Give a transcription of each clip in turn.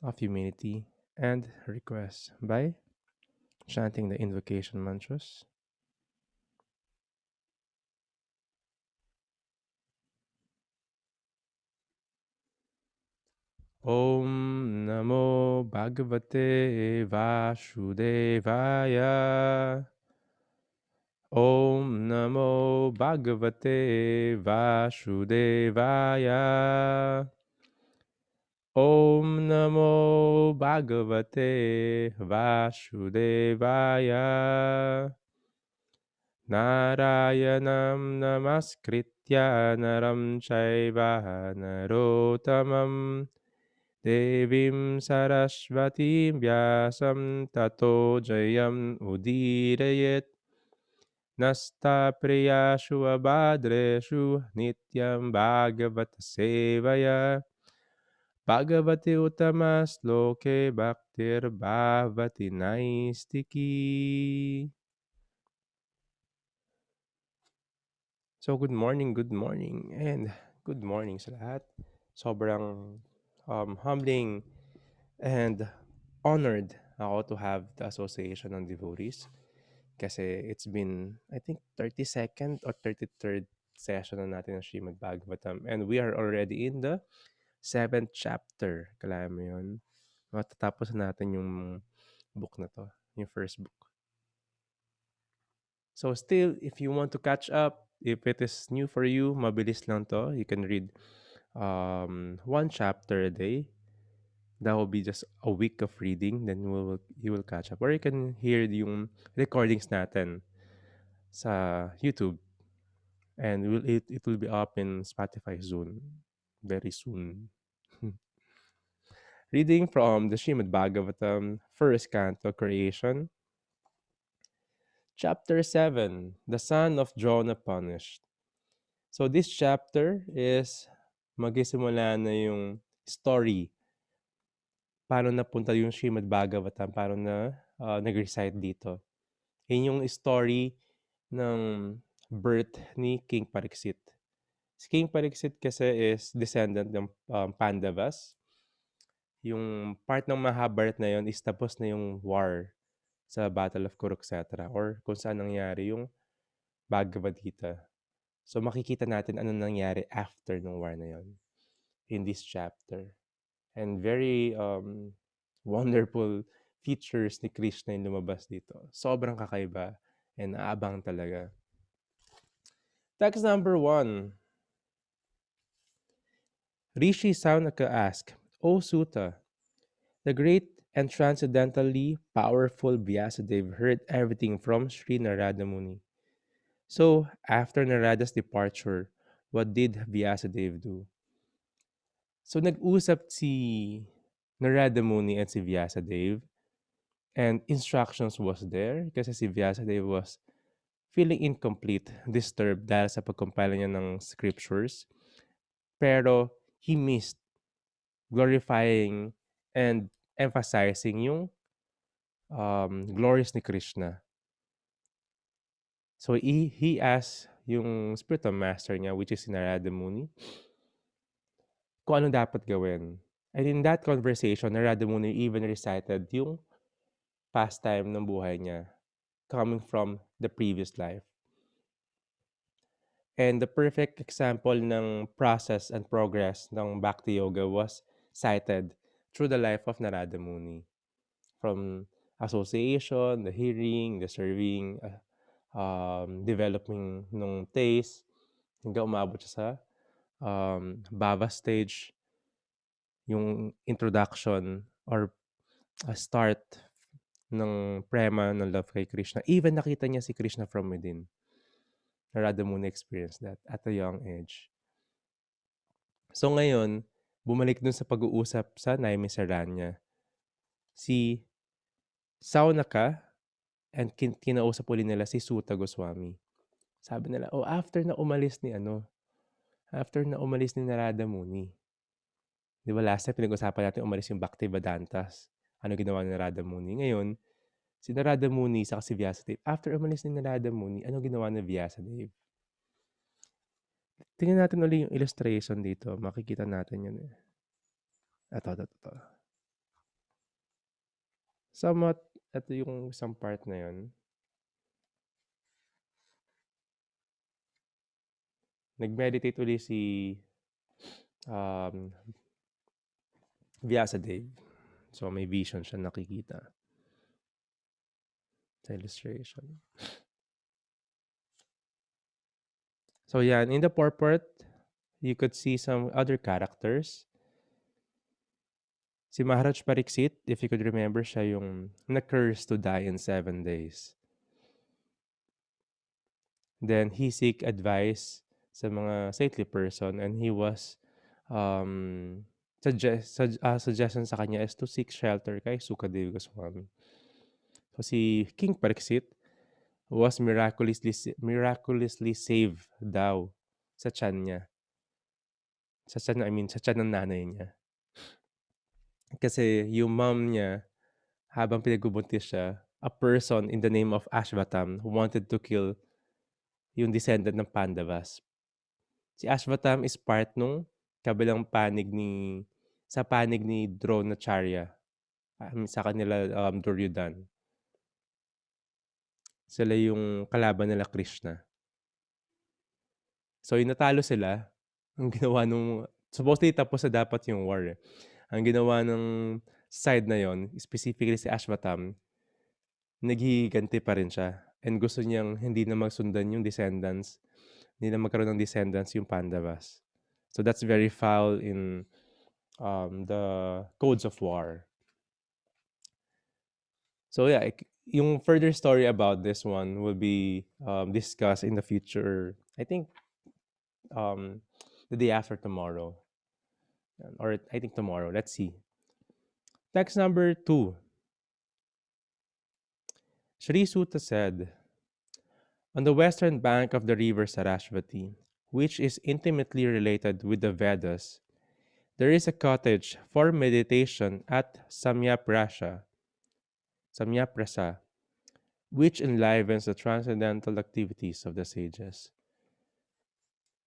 of humility and request by chanting the invocation mantras. Om Namo Bhagavate Vasudevaya. Om Namo Bhagavate Vasudevaya. Om Namo Bhagavate Vasudevaya. Narayanam Namaskritya Naram Chaiva Narotamam Devim Saraswatim Vyasam Tato Jayam Udirayet Nasta Priyashu Abhadreshu Nityam Bhagavata Sevaya Bhagavati Uttamas Loke Bhaktir Bhavati Naistiki. So good morning, and good morning sa lahat. Sobrang humbling and honored ako to have the Association ng Devotees kasi it's been, I think, 32nd or 33rd session na natin ng Srimad Bhagavatam and we are already in the 7th chapter. Kala mo yun? Matatapos na natin yung book na to, yung first book. So still, if you want to catch up, if it is new for you, mabilis lang to. You can read one chapter a day. That will be just a week of reading. Then you will catch up. Or you can hear yung recordings natin sa YouTube. And it will be up in Spotify soon. Very soon. Reading from the Srimad Bhagavatam, first canto, Creation. Chapter 7, The Son of Jonah Punished. So this chapter is magsisimula na yung story. Paano napunta yung Srimad Bhagavatam, paano na nag-recite dito. Yun yung story ng birth ni King Pariksit. Si King Pariksit kasi is descendant ng Pandavas. Yung part ng Mahabharata na yun is tapos na yung war sa Battle of Kurukshetra or kung saan nangyari yung Bhagavad Gita. So makikita natin ano nangyari after ng war na yun in this chapter. And very wonderful features ni Krishna yung lumabas dito. Sobrang kakaiba and aabang talaga. Text number 1. Rishi Saunaka asked, O Sutta, the great and transcendentally powerful Vyasadeva heard everything from Sri Narada Muni. So, after Narada's departure, what did Vyasadeva do? So, nag-usap si Narada Muni at si Vyasadeva and instructions was there kasi si Vyasadeva was feeling incomplete, disturbed dahil sa pag-compile niya ng scriptures. Pero he missed glorifying and emphasizing yung glories ni Krishna. So he asked yung spiritual master niya, which is si Narada Muni, kung ano dapat gawin. And in that conversation, Narada Muni even recited yung pastime ng buhay niya coming from the previous life. And the perfect example ng process and progress ng Bhakti Yoga was cited through the life of Narada Muni. From association, the hearing, the serving, developing ng taste, hanggang umabot siya sa Bhava stage, yung introduction or start ng prema ng love kay Krishna. Even nakita niya si Krishna from within. Narada Muni experienced that at a young age. So ngayon, bumalik dun sa pag-uusap sa Naimisaranya. Si Saunaka and kinausap uli nila si Suta Goswami. Sabi nila, after na umalis ni Narada Muni. Di ba last time pinag-usapan natin umalis yung Bhaktivedantas. Ano ginawa ni Narada Muni? Ngayon, si Narada Muni sa si Vyasadeva. After umalis ni Narada Muni, ano ginawa ni Vyasadeva? Tingnan natin ulit yung illustration dito. Makikita natin yun eh. Ito. somewhat ito yung isang part na yun, nag-meditate uli si, um, Vyasadeva. So, may vision siya nakikita sa illustration. So, yan. In the purport, you could see some other characters. Si Maharaj Pariksit, if you could remember, siya yung na-curse to die in 7 days. Then, he seek advice sa mga saintly person and he was, suggestion sa kanya is to seek shelter kay Sukadeva Goswami. So, si King Pariksit was miraculously saved daw sa tiyan niya. Sa tiyan ng nanay niya. Kasi yung mom niya, habang pinagbubuntis siya, a person in the name of Ashvatam who wanted to kill yung descendant ng Pandavas. Si Ashvatam is part nung kabilang sa panig ni Dronacharya, sa kanila Duryodhan. Sila yung kalaban nila Krishna. So, yung natalo sila, ang ginawa nung supposedly tapos na dapat yung war, eh. Ang ginawa ng side na yon, specifically si Ashvatam, naghihiganti pa rin siya and gusto niyang hindi na magsundan yung descendants, hindi na magkaroon ng descendants yung Pandavas. So, that's very foul in the codes of war. So, yeah, yung further story about this one will be discussed in the future, I think, the day after tomorrow. Or I think tomorrow. Let's see. Text number 2. Sri Sutta said, on the western bank of the river Sarasvati, which is intimately related with the Vedas, there is a cottage for meditation at Samyaprasa, which enlivens the transcendental activities of the sages.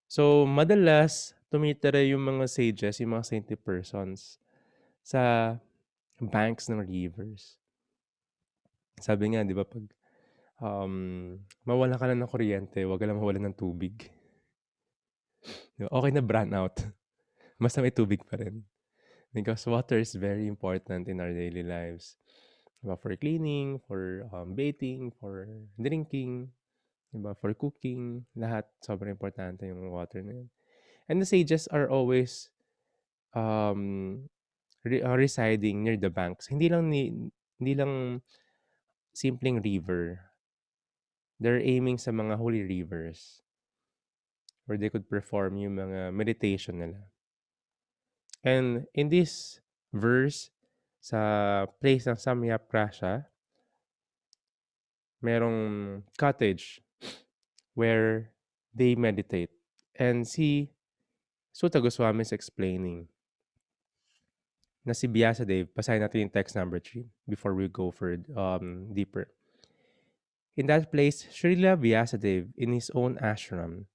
So, madalas tumitira yung mga sages, yung mga saintly persons, sa banks ng rivers. Sabi nga, di ba, pag mawalan ka lang ng kuryente, wag ka lang mawalan ng tubig. Di ba? Okay na brownout. Basta may tubig pa rin. Because water is very important in our daily lives. Diba? For cleaning, for bathing, for drinking, diba? For cooking, lahat sobrang importante yung water na yun. And the sages are always um, residing near the banks. Hindi lang simpleng river. They're aiming sa mga holy rivers where they could perform yung mga meditation nila. And in this verse, sa place ng Samyaprasha, merong cottage where they meditate. And si Sutta Goswami is explaining na si Vyasadeva, basahin natin yung text number 3 before we go for deeper. In that place, Srila Vyasadeva, in his own ashram,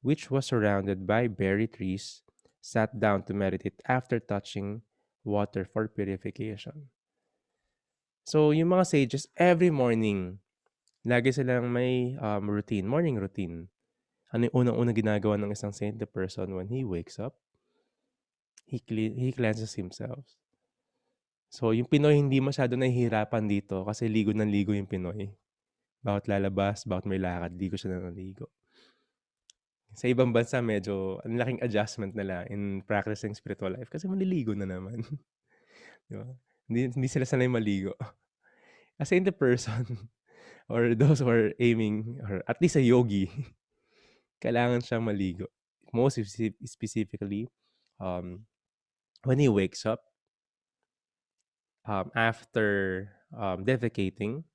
which was surrounded by berry trees, sat down to meditate after touching water for purification. So, yung mga sages, every morning, lagi silang may routine, morning routine. Ano yung unang-unang ginagawa ng isang saintly person when he wakes up? He cleanses himself. So, yung Pinoy hindi masyado nahihirapan dito kasi ligo ng ligo yung Pinoy. Bawat lalabas, bawat may lakad, ligo siya na naligo. Sa ibang bansa, medyo ang laking adjustment nila in practicing spiritual life kasi maliligo na naman. Di ba? Hindi sila sanay maligo. As in the person, or those who are aiming, or at least a yogi, kailangan siyang maligo. Most specifically, when he wakes up, after defecating,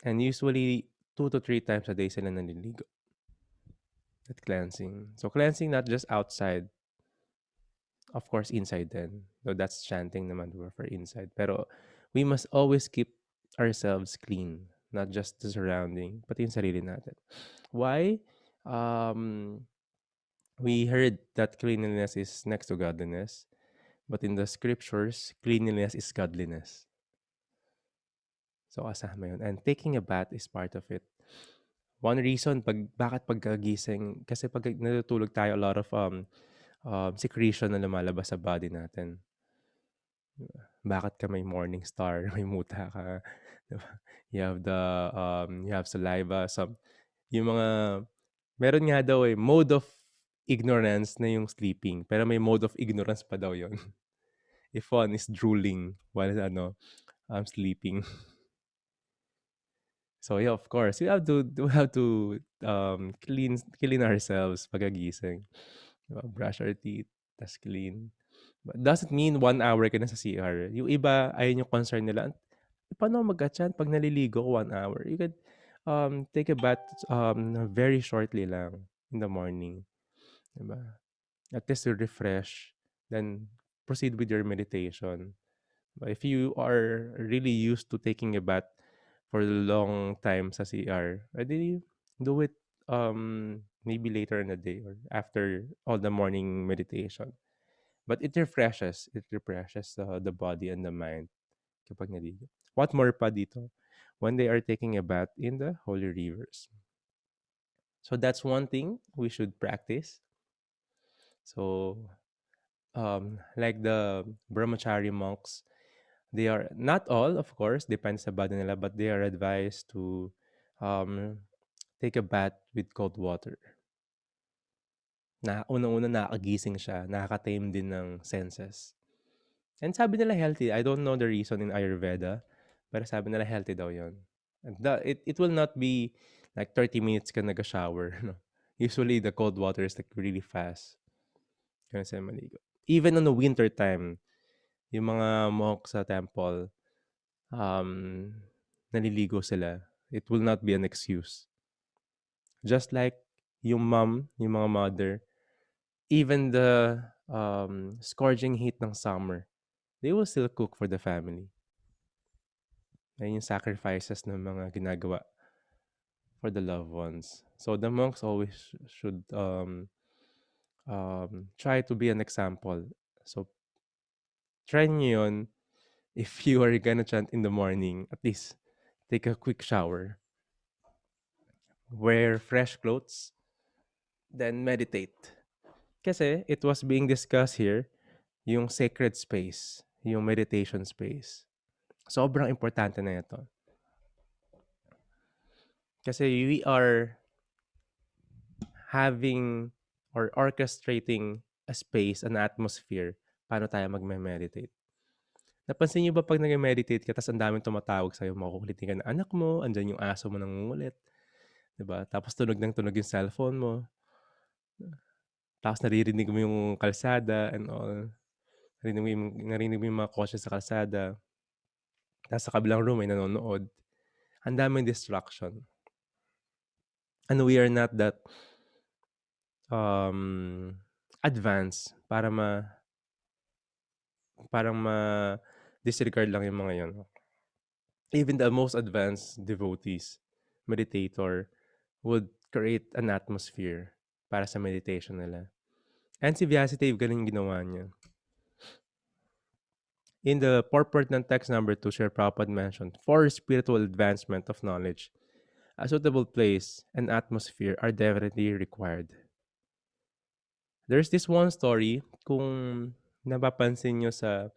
and usually 2 to 3 times a day sila naliligo. At cleansing. So cleansing not just outside, of course inside din. So that's chanting naman for inside. Pero we must always keep ourselves clean, not just the surrounding, pati yung sarili natin. Why? We heard that cleanliness is next to godliness, but in the scriptures, cleanliness is godliness. So, kasama yun. And taking a bath is part of it. One reason bakit pagkagising, kasi pag natutulog tayo, a lot of secretion na lumalabas sa body natin. Bakit ka may morning star, may muta ka, 'di ba? You have saliva, yung mga meron nga daw, mode of ignorance na yung sleeping, pero may mode of ignorance pa daw yun. If one is drooling while sleeping. So yeah, of course, we have to clean ourselves pagkagising. 'Di ba? Brush our teeth, tas clean. But doesn't mean 1 hour ka na sa CR. Yung iba, ayun yung concern nila. Paano mag-a-tiyan 'pag naliligo ko 1 hour? You could, take a bath, very shortly lang in the morning, 'di ba? At least to refresh, then proceed with your meditation. But if you are really used to taking a bath for a long time sa CR, edi do it, maybe later in the day or after all the morning meditation. But it refreshes the body and the mind kapag naligo. What more pa dito? When they are taking a bath in the holy rivers. So that's one thing we should practice. So, like the brahmachari monks, they are not all, of course, depends sa body nila, but they are advised to um, take a bath with cold water. Na unang-una nakakagising siya, nakaka-tame din ng senses. And sabi nila healthy. I don't know the reason in Ayurveda, pero sabi nila healthy daw 'yon. And it will not be like 30 minutes ka nag-shower, no. Usually the cold water is like really fast. Kaya sa maligo. Even on the winter time, yung mga monk sa temple, um, naliligo sila. It will not be an excuse. Just like yung mom, yung mga mother, even the scorching heat ng summer, they will still cook for the family. Yan yung sacrifices ng mga ginagawa for the loved ones. So the monks always should try to be an example. So try nyo yun. If you are gonna chant in the morning, at least take a quick shower. Wear fresh clothes, then meditate. Kasi it was being discussed here, yung sacred space, yung meditation space. Sobrang importante na ito. Kasi we are having or orchestrating a space, an atmosphere, paano tayo magme-meditate. Napansin niyo ba 'pag nagme-meditate ka ta's ang daming tumatawag sa'yo, makukulitin ka ng anak mo, andiyan yung aso mo nangungulit, 'di ba? Tapos tunog ng tunog yung cellphone mo. Tapos naririnig mo yung kalsada and all. Narinig mo yung mga kotse sa kalsada. Tapos sa kabilang room may nanonood. Ang daming distraction. And we are not that advanced para parang ma-disregard lang yung mga yun. Even the most advanced devotees, meditator, would create an atmosphere para sa meditation nila. And si Vyasadeva, ganun yung ginawa niya. In the purport ng text number 2, Srila Prabhupada mentioned, for spiritual advancement of knowledge, a suitable place and atmosphere are definitely required. There's this one story, kung napapansin nyo sa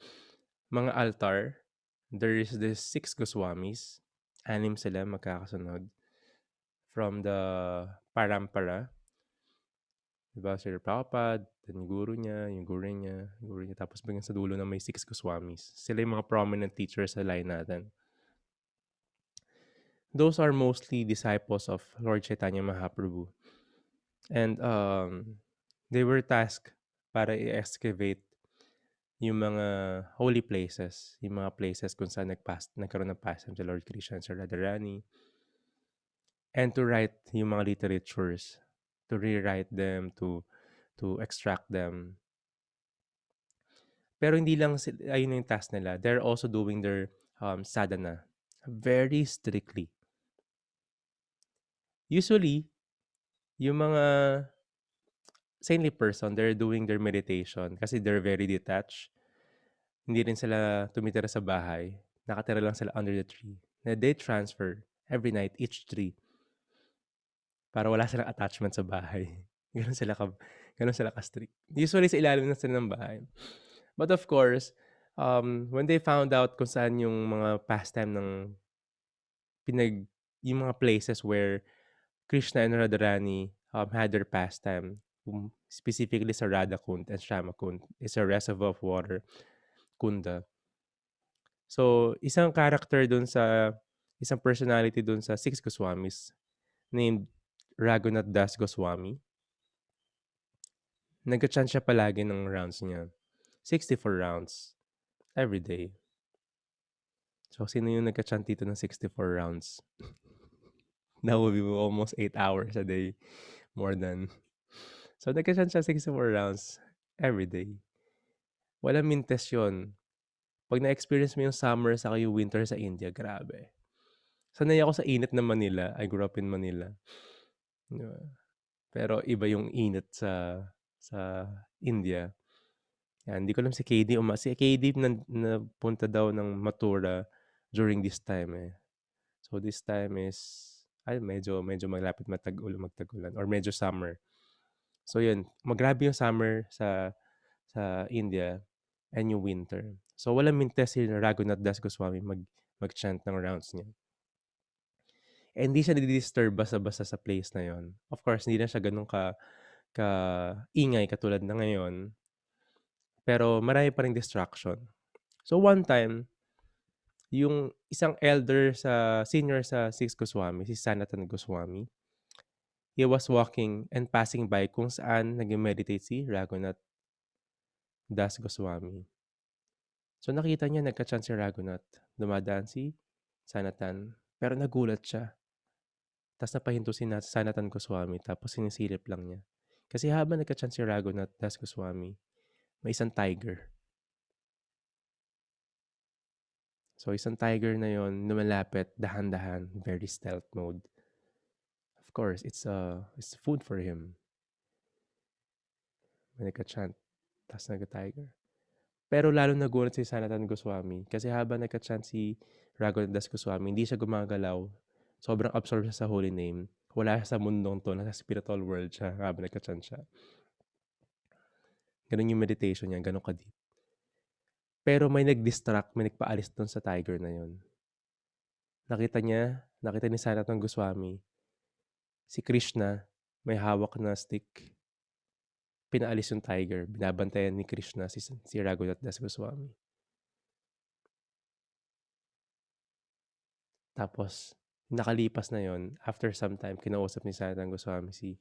mga altar, there is this 6 Goswamis, 6 sila magkakasunod, from the parampara. Diba, Srila Prabhupada, then yung guru niya, tapos biglang sa dulo na may 6 Goswamis. Sila yung mga prominent teachers sa line natin. Those are mostly disciples of Lord Chaitanya Mahaprabhu. And they were tasked para i-excavate yung mga holy places, yung mga places kung saan nagkaroon ng pastime sa Lord Krishna and sa Radharani, and to write yung mga literatures, to rewrite them, to extract them. Pero hindi lang ayun yung task nila. They're also doing their sadhana very strictly. Usually, yung mga saintly person, they're doing their meditation kasi they're very detached. Hindi rin sila tumitira sa bahay. Nakatira lang sila under the tree. na they transfer every night each tree para wala silang attachment sa bahay. Gano'n sila ka gano'n sila ka-strict. Usually sa ilalim na sila ng bahay. But of course, when they found out kung saan yung mga pastime ng pinag yung mga places where Krishna and Radharani had their pastime, specifically sa Radhakund and Shyamakund, is a reservoir of water, Kunda. So, isang personality dun sa Six Goswamis named Raghunath Das Goswami. Nagcha-chant siya palagi ng rounds niya. 64 rounds every day. So, sino yung nagka-chant dito ng 64 rounds? That would be almost 8 hours a day. More than. So, nagka-chant siya 64 rounds every day. Walang mintes yun. Pag na-experience mo yung summer saka yung winter sa India, grabe. Sanay ako sa init ng Manila. I grew up in Manila. Diba? Pero iba yung init sa India. Yan, hindi ko alam si KD. Si KD napunta daw ng Mathura during this time eh. So this time is medyo malapit magtagulan or medyo summer. So yun, magrabe yung summer sa India and yung winter. So walang mintes si Raghunath Das Goswami mag-chant ng rounds niya. And hindi siya nadi-disturb basta-basta sa place na yon. Of course, hindi na siya ganun ka ingay katulad na ngayon. Pero marami pa ring distraction. So one time, yung isang senior sa Six Goswami, si Sanatan Goswami, he was walking and passing by kung saan nag-meditate si Raghunath Das Goswami. So nakita niya nagka-chant si Raghunath. Dumadaan si Sanatan. Pero nagulat siya. Tapos napahinto si Sanatan Goswami tapos sinisilip lang niya. Kasi habang nagka-chant si Raghunath Das Goswami, may isang tiger. So, isang tiger na yon lumalapit, dahan-dahan, very stealth mode. Of course, it's food for him. May nagka-chant, tapos nagka-tiger. Pero lalo nagulat si Sanatan Goswami kasi habang nagka-chant si Raghunath Das Goswami, hindi siya gumagalaw. Sobrang absorbed siya sa holy name. Wala siya sa mundong to, nasa spiritual world siya habang nagka-chant siya. Ganun yung meditation niya, ganun ka-deep. Pero may nag-distract, may nagpaalis doon sa tiger na yon. Nakita ni Sanatan Goswami, si Krishna may hawak na stick. Pinaalis yung tiger. Binabantayan ni Krishna si Raghunath Das Goswami. Tapos, nakalipas na yon, after some time, kinausap ni Sanatan Goswami si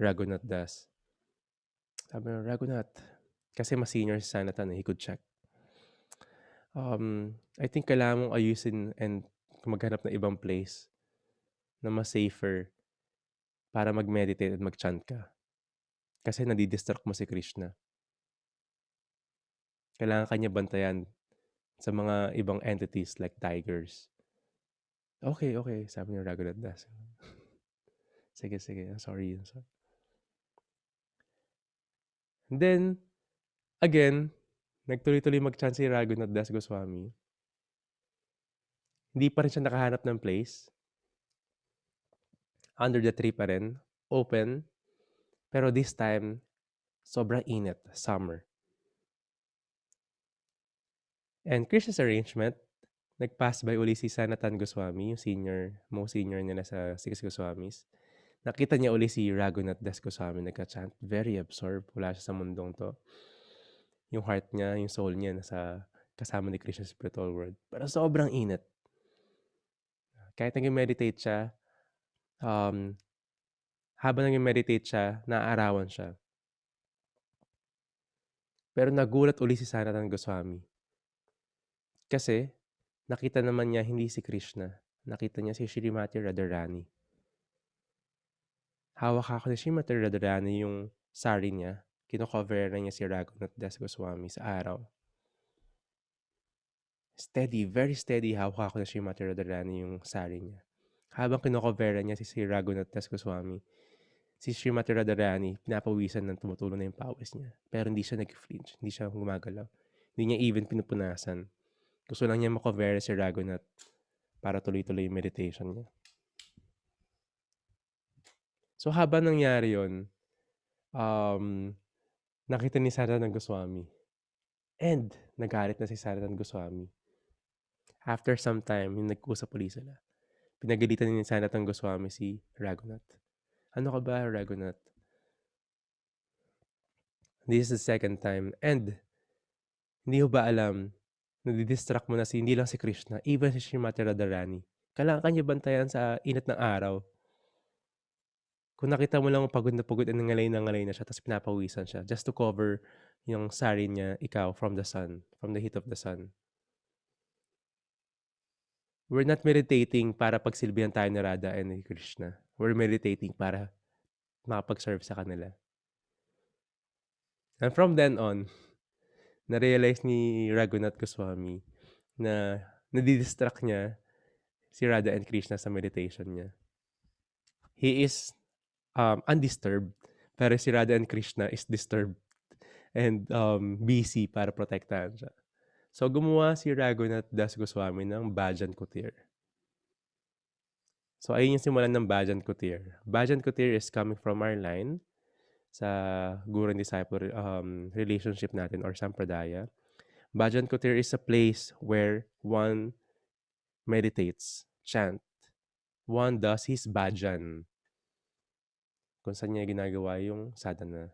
Raghunath Das. Sabi niya, Raghunath, kasi mas senior si Sanatan, he could check. I think kailangan mong ayusin and maghanap ng ibang place na mas safer para mag-meditate at mag-chant ka. Kasi nadidistract mo si Krishna. Kailangan kanya bantayan sa mga ibang entities like tigers. Okay, sabi ni Raghunath Das. Sige, I'm sorry. And then, again, nagtuloy-tuloy mag-chant si Raghunath Das Goswami. Hindi pa rin siya nakahanap ng place. Under the tree pa rin. Open. Pero this time, sobrang init. Summer. And Krishna's arrangement, nag-pass by uli si Sanatan Goswami, yung most senior nila sa Six Goswamis. Nakita niya uli si Raghunath Das Goswami nagka-chant. Very absorbed. Wala siya sa mundong to. Yung heart niya, yung soul niya, nasa kasama ni Krishna sa spiritual world. Pero sobrang init. Kahit nag-meditate siya, habang nag-meditate siya, naaarawan siya. Pero nagulat uli si Sanatan Goswami. Kasi, nakita naman niya hindi si Krishna. Nakita niya si Srimati Radharani. Hawak ako ni Srimati Radharani yung sari niya. Kino-cover na niya si Raghunath Das Goswami sa araw. Steady, very steady hawak ako ni Srimati Radharani yung sari niya. Habang kino-cover niya si Raghunath Das Goswami, si Srimati Radharani, pinapawisan ng tumutulo na yung pawis niya. Pero hindi siya nag-flinch, hindi siya gumagalaw. Hindi niya even pinupunasan. Gusto lang niya mako-very si Ragunat para tuloy-tuloy yung meditation niya. So habang nangyari yun, um, nakita ni Sanatan Goswami. And nagalit na si Sanatan Goswami. After some time, yung nag-usap ulit sila. Pinagalitan ni Sanatan Goswami si Raghunath. Ano ka ba, Raghunath? This is the second time. And hindi mo ba alam, nadidistract mo na hindi lang si Krishna, even si Srimati Radharani. Kailangan kanya bantayan sa init ng araw. Kung nakita mo lang pagod at nangalay na siya, tapos pinapawisan siya, just to cover yung sari niya, ikaw, from the sun, from the heat of the sun. We're not meditating para pagsilbihan tayo ni Radha and ni Krishna. We're meditating para makapag-serve sa kanila. And from then on, na-realize ni Raghunath Goswami na nadidistract niya si Radha and Krishna sa meditation niya. He is undisturbed, pero si Radha and Krishna is disturbed and busy para protektahan siya. So gumawa si Raghunath Das Goswami ng Bhajan Kutir. So ayun yung simulan ng Bhajan Kutir. Bhajan Kutir is coming from our line sa guru and disciple relationship natin or sampradaya. Bhajan Kutir is a place where one meditates, chant. One does his bhajan. Kung saan niya ginagawa yung sadhana.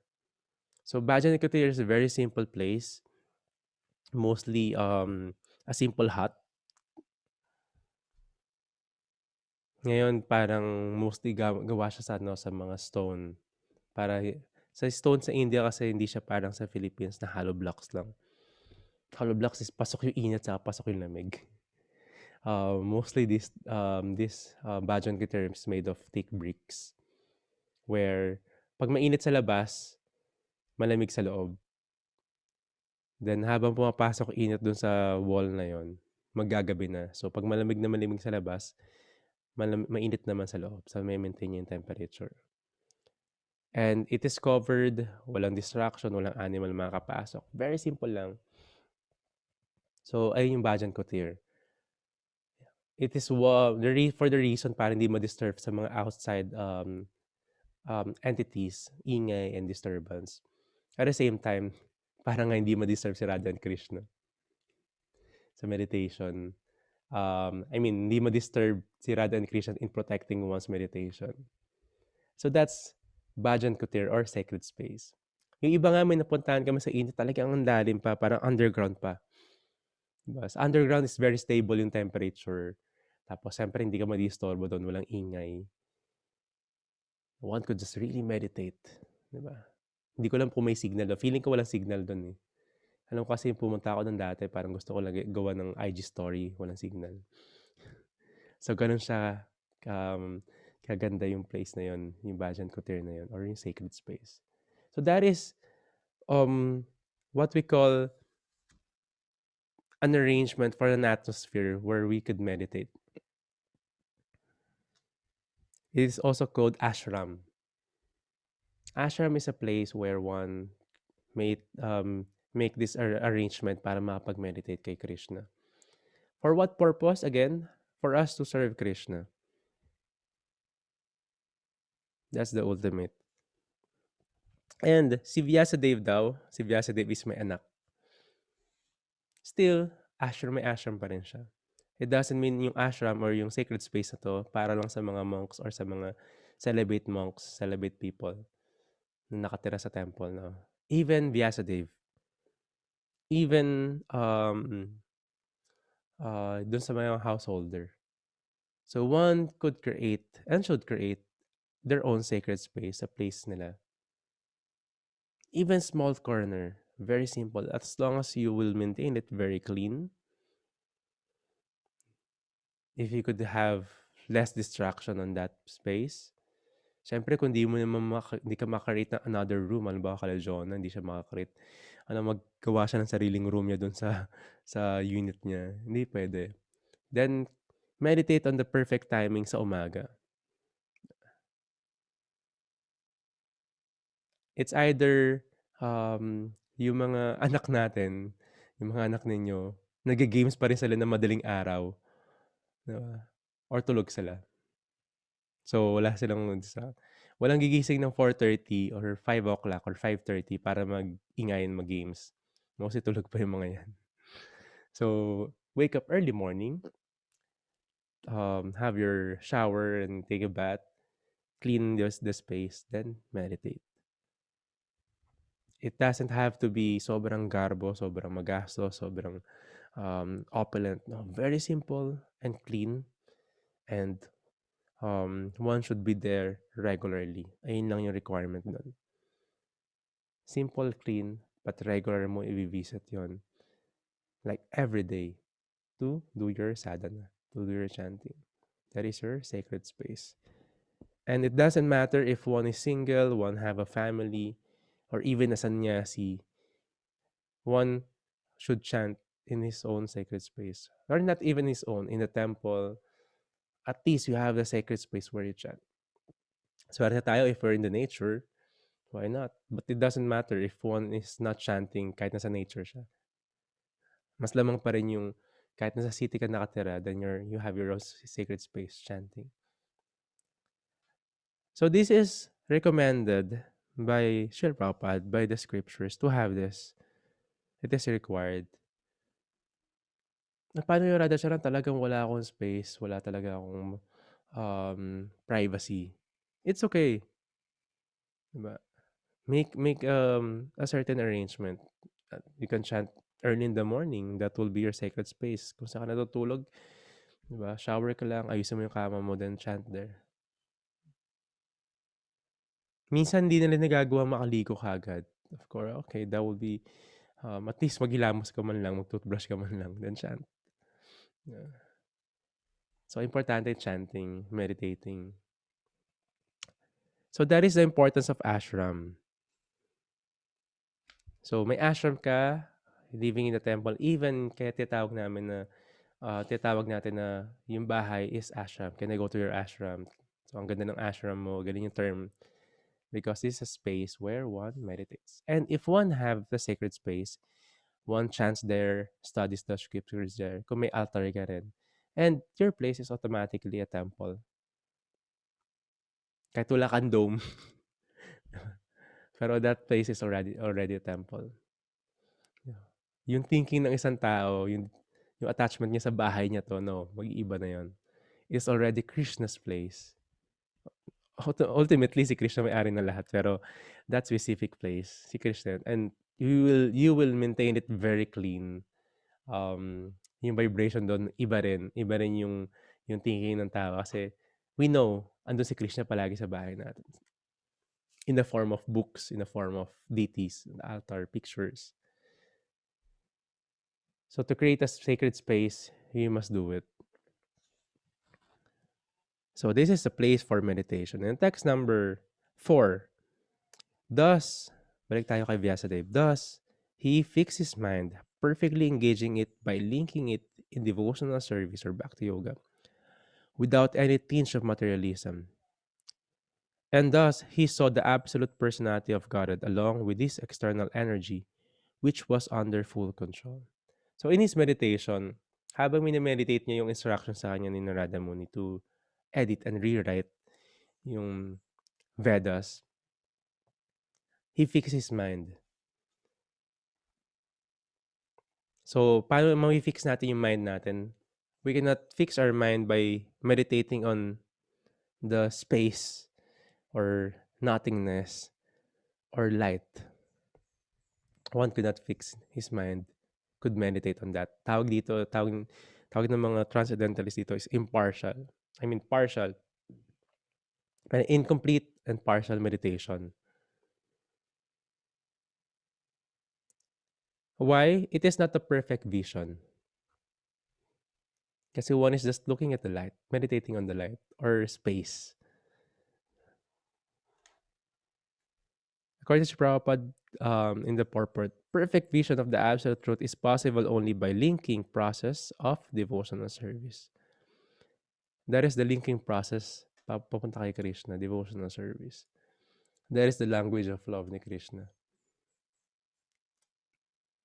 So Bhajan Kutir is a very simple place. Mostly a simple hut. Ngayon parang mostly gawa siya sa mga stone. Para sa stone sa India kasi hindi siya parang sa Philippines na hollow blocks lang. Hollow blocks is pasok yung init sa pasok yung lamig. Mostly this Bhajan Kutir is made of thick bricks. Where pag mainit sa labas, malamig sa loob. Then habang pumapasok init dun sa wall na yon, maggagabi na. So pag malamig sa labas, mainit naman sa loob. So may maintain yung temperature. And it is covered, walang distraction, walang animal makakapasok. Very simple lang. So ayun yung Bhajan Kutir. It is for the reason para hindi ma-disturb sa mga outside entities, ingay and disturbance. At the same time, para nga hindi ma-disturb si Radha and Krishna sa meditation. Hindi ma-disturb si Radha and Krishna in protecting one's meditation. So that's Bhajan Kutir or sacred space. Yung iba nga may napuntahan kami sa init, talagang ang lalim pa, parang underground pa. Diba? Sa underground is very stable yung temperature. Tapos siyempre hindi ka ma-disturbo doon, walang ingay. One could just really meditate. Diba? Hindi ko alam kung may signal. Feeling ko walang signal doon eh. Alam ko kasi pumunta ako doon dati, parang gusto ko lang gawa ng IG story, walang signal. So ganun siya kaganda yung place na yon, yung Bhajan Kutir na yon, or yung sacred space. So that is what we call an arrangement for an atmosphere where we could meditate. It is also called ashram. Ashram is a place where one may make this arrangement para makapag-meditate kay Krishna. For what purpose? Again, for us to serve Krishna. That's the ultimate. And si Vyasadeva daw, si Vyasadeva is may anak. Still, may ashram pa rin siya. It doesn't mean yung ashram or yung sacred space na to para lang sa mga monks or sa mga celibate monks, celibate people na nakatira sa temple. No? Even Vyasadeva, even dun sa mga householder. So one could create and should create their own sacred space, a place nila. Even small corner, very simple. As long as you will maintain it very clean. If you could have less distraction on that space. Siyempre, kung di mo naman hindi ka makakreate ng another room, halimbawa kala Jonah, hindi siya makakreate. Maggawa siya ng sariling room niya dun sa unit niya. Hindi pwede. Then, meditate on the perfect timing sa umaga. It's either yung mga anak natin, yung mga anak ninyo, Nagge-games pa rin sila ng madaling araw, 'di ba? Or tulog sila. So, wala silang walang gigising ng 4:30 or 5 o'clock or 5:30 para mag-ingayan, mag-games. Mostly tulog pa yung mga 'yan. So, wake up early morning, have your shower and take a bath, clean the space, then meditate. It doesn't have to be sobrang garbo, sobrang magastos, sobrang, opulent, no, very simple and clean and, one should be there regularly. Ayun lang yung requirement nun. Simple, clean, but regular mo i-visit yon, like every day to do your sadhana, to do your chanting. That is your sacred space. And it doesn't matter if one is single, one have a family, or even a sannyasi, one should chant in his own sacred space. Or not even his own, in the temple. At least you have the sacred space where you chant. Swerte tayo if we're in the nature, why not? But it doesn't matter if one is not chanting kahit nasa nature siya. Mas lamang pa rin yung kahit nasa city ka nakatira, then you have your own sacred space chanting. So this is recommended by Srila Prabhupada, by the scriptures, to have this. It is required. Na paano yung Radhacharan, talagang wala akong space, wala talaga akong privacy. It's okay. Diba? Make a certain arrangement. You can chant early in the morning. That will be your sacred space. Kung saan ka natutulog, diba? Shower ka lang, ayusin mo yung kama mo, then chant there. Minsan hindi nila nagagawa makaligo kaagad. Of course, okay, that will be, at least maghilamos ka man lang, mag-toothbrush ka man lang, then chant. Yeah. So, importante chanting, meditating. So, that is the importance of ashram. So, may ashram ka, living in the temple, even kaya tinatawag natin na yung bahay is ashram. Can I go to your ashram? So, ang ganda ng ashram mo, galing yung term. Because this is a space where one meditates. And if one have the sacred space, one chants there, studies the scriptures there, kung may altar ka rin. And your place is automatically a temple. Kahit wala kang dome. Pero that place is already a temple. Yung thinking ng isang tao, yung attachment niya sa bahay niya to, no, mag-iiba na yon. It's already Krishna's place. Ultimately, si Krishna may-ari na lahat, pero that specific place, si Krishna, and you will maintain it very clean. Yung vibration doon, iba rin yung thinking ng tao kasi we know, andun si Krishna palagi sa bahay natin. In the form of books, in the form of deities, the altar, pictures. So to create a sacred space, you must do it. So this is a place for meditation. And text number 4. Thus, balik tayo kay Vyasadeva. Thus, he fixed his mind, perfectly engaging it by linking it in devotional service or bhakti yoga, without any tinge of materialism. And thus, he saw the absolute personality of Godhead along with his external energy, which was under full control. So in his meditation, habang minimeditate niya yung instruction sa kanya ni Narada Muni to edit and rewrite yung Vedas, he fixed his mind. So, paano ma-fix natin yung mind natin? We cannot fix our mind by meditating on the space or nothingness or light. One could not fix his mind, could meditate on that. Tawag ng mga transcendentalists dito is impartial. I mean, partial. An incomplete and partial meditation. Why? It is not a perfect vision. Kasi one is just looking at the light, meditating on the light or space. According to Prabhupada, in the purport, perfect vision of the absolute truth is possible only by linking process of devotional service. That is the linking process papunta kay Krishna, devotional service. That is the language of love ni Krishna.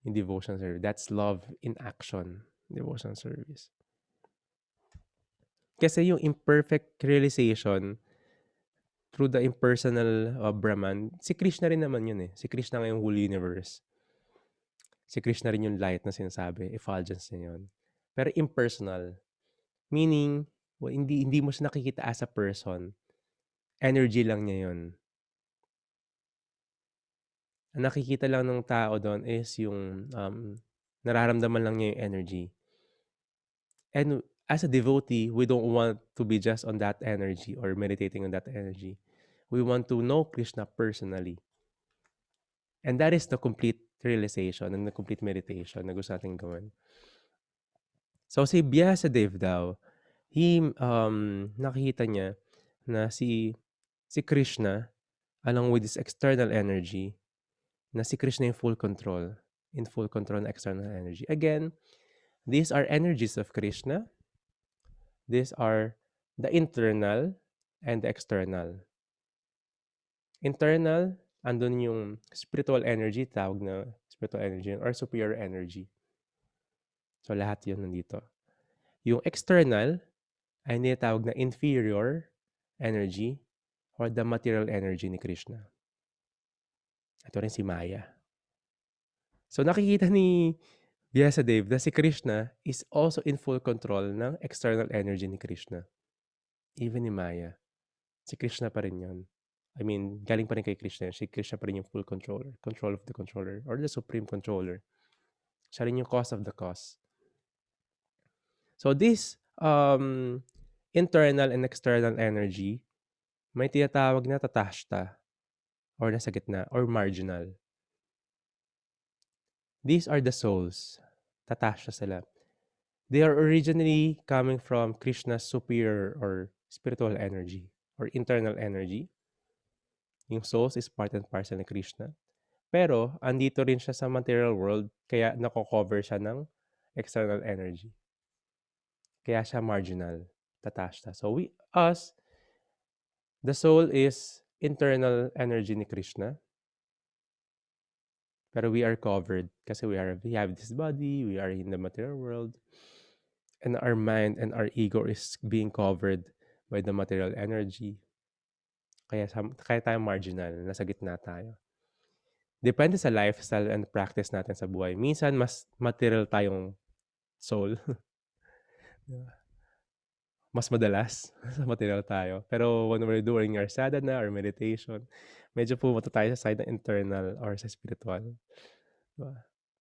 in devotion service. That's love in action, devotion service. Kasi yung imperfect realization through the impersonal Brahman, si Krishna rin naman yun eh. Si Krishna nga yung whole universe. Si Krishna rin yung light na sinasabi, effulgence na yun. Pero impersonal, meaning, hindi mo siya nakikita as a person. Energy lang niya yun. Ang nakikita lang ng tao doon is yung nararamdaman lang niya yung energy. And as a devotee, we don't want to be just on that energy or meditating on that energy. We want to know Krishna personally. And that is the complete realization and the complete meditation na gusto natin gawin. So si Vyasadeva daw, nakikita niya na si Krishna, along with this external energy, na si Krishna in full control ng external energy. Again, these are energies of Krishna. These are the internal and the external. Internal, andun yung spiritual energy, tawag na spiritual energy or superior energy. So lahat yun nandito. Yung external ay tinatawag na inferior energy or the material energy ni Krishna. Ito rin si Maya. So nakikita ni Vyasadeva na si Krishna is also in full control ng external energy ni Krishna. Even ni Maya. Si Krishna pa rin yun. I mean, galing pa rin kay Krishna. Si Krishna pa rin yung full controller. Control of the controller. Or the supreme controller. Siya rin yung cause of the cause. So this internal and external energy, may tinatawag na tatashta. Or nasa gitna. Or marginal. These are the souls. Tatashta sila. They are originally coming from Krishna's superior or spiritual energy. Or internal energy. Yung souls is part and parcel ni Krishna. Pero, andito rin siya sa material world, kaya nako-cover siya ng external energy. Kaya siya marginal, tatashta. So, the soul is internal energy ni Krishna. Pero we are covered kasi we have this body, we are in the material world, and our mind and our ego is being covered by the material energy. Kaya tayo marginal, nasa gitna tayo. Depende sa lifestyle and practice natin sa buhay. Minsan, mas material tayong soul. Mas madalas sa material tayo. Pero when we're doing our sadhana or meditation, medyo pumunta tayo sa side ng internal or sa spiritual. Diba?